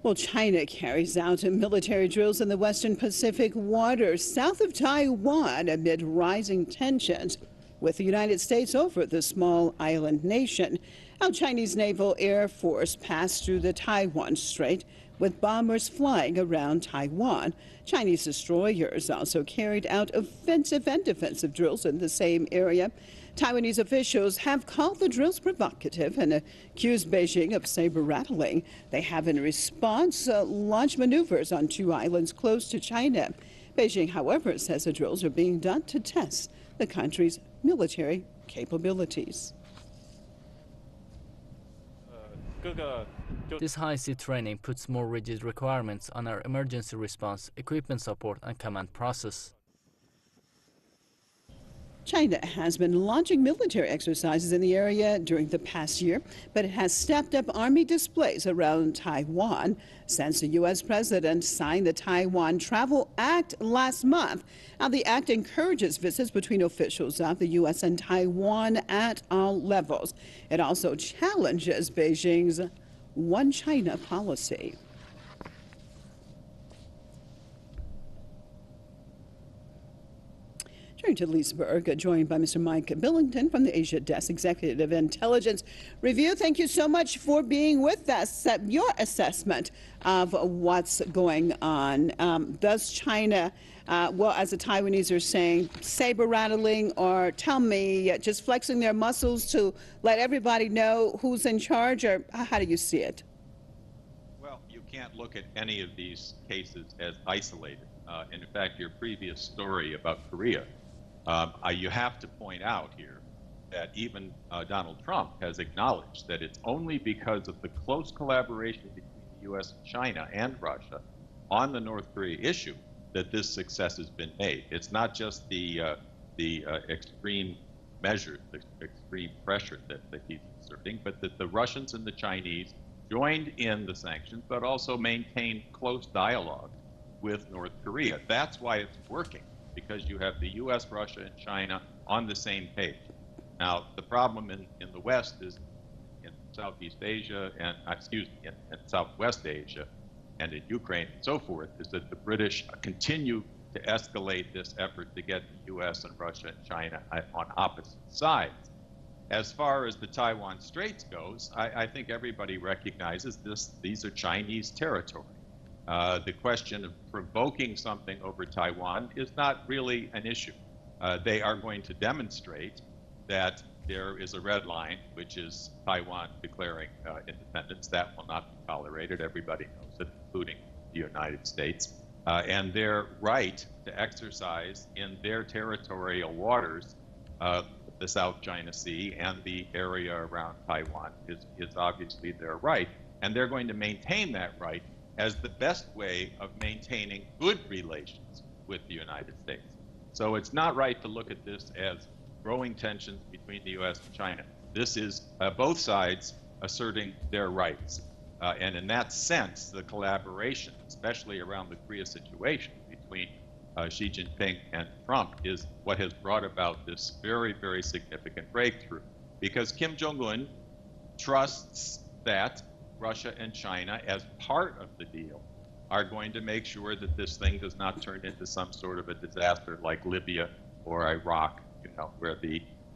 Well, China carries out military drills in the Western Pacific waters south of Taiwan amid rising tensions with the United States over the small island nation. Our Chinese Naval Air Force passed through the Taiwan Strait with bombers flying around Taiwan. Chinese destroyers also carried out offensive and defensive drills in the same area. Taiwanese officials have called the drills provocative and accused Beijing of saber-rattling. They have, in response, launched maneuvers on two islands close to China. Beijing, however, says the drills are being done to test the country's military capabilities. This high-sea training puts more rigid requirements on our emergency response, equipment support and command process. China has been launching military exercises in the area during the past year, but it has stepped up Army displays around Taiwan since the U.S. president signed the Taiwan Travel Act last month. Now, the act encourages visits between officials of the U.S. and Taiwan at all levels. It also challenges Beijing's One China policy. Turning to Leesburg, joined by Mr. Mike Billington from the Asia Desk Executive Intelligence Review. Thank you so much for being with us. Your assessment of what's going on. Does China, well, as the Taiwanese are saying, saber-rattling, or tell me, just flexing their muscles to let everybody know who's in charge, or how do you see it? Well, you can't look at any of these cases as isolated. And in fact, your previous story about Korea, you have to point out here that even Donald Trump has acknowledged that it's only because of the close collaboration between the U.S. and China and Russia on the North Korea issue that this success has been made. It's not just the extreme measures, the extreme pressure that he's exerting, but that the Russians and the Chinese joined in the sanctions, but also maintained close dialogue with North Korea. That's why it's working, because you have the U.S., Russia, and China on the same page. Now, the problem in the West is in Southeast Asia and, in Southwest Asia and in Ukraine and so forth, is that the British continue to escalate this effort to get the U.S. and Russia and China on opposite sides. As far as the Taiwan Straits goes, I think everybody recognizes these are Chinese territory. The question of provoking something over Taiwan is not really an issue. They are going to demonstrate that there is a red line, which is Taiwan declaring independence. That will not be tolerated. Everybody knows it, including the United States. And their right to exercise in their territorial waters, the South China Sea and the area around Taiwan is obviously their right. And they're going to maintain that right as the best way of maintaining good relations with the United States. So it's not right to look at this as growing tensions between the U.S. and China. This is both sides asserting their rights. And in that sense, the collaboration, especially around the Korea situation between Xi Jinping and Trump, is what has brought about this very, very significant breakthrough. Because Kim Jong-un trusts that Russia and China, as part of the deal, are going to make sure that this thing does not turn into some sort of a disaster like Libya or Iraq, where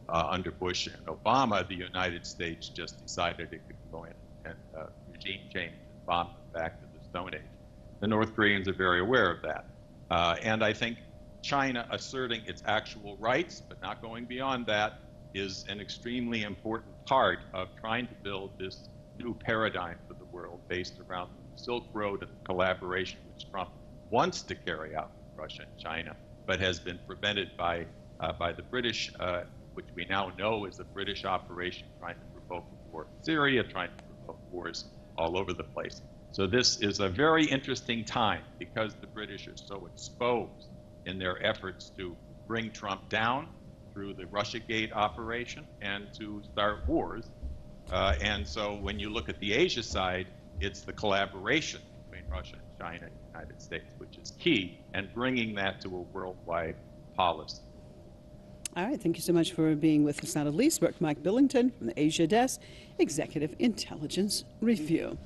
under Bush and Obama, the United States just decided it could go in and regime change and bomb them back to the Stone Age. The North Koreans are very aware of that. And I think China asserting its actual rights, but not going beyond that, is an extremely important part of trying to build this new paradigm for the world based around the Silk Road and the collaboration which Trump wants to carry out with Russia and China, but has been prevented by the British, which we now know is a British operation trying to provoke a war in Syria, trying to provoke wars all over the place. So this is a very interesting time because the British are so exposed in their efforts to bring Trump down through the Russiagate operation and to start wars. And so when you look at the Asia side, it's the collaboration between Russia and China and the United States, which is key, and bringing that to a worldwide policy. All right, thank you so much for being with us out of Leesburg. Mike Billington from the Asia Desk Executive Intelligence Review.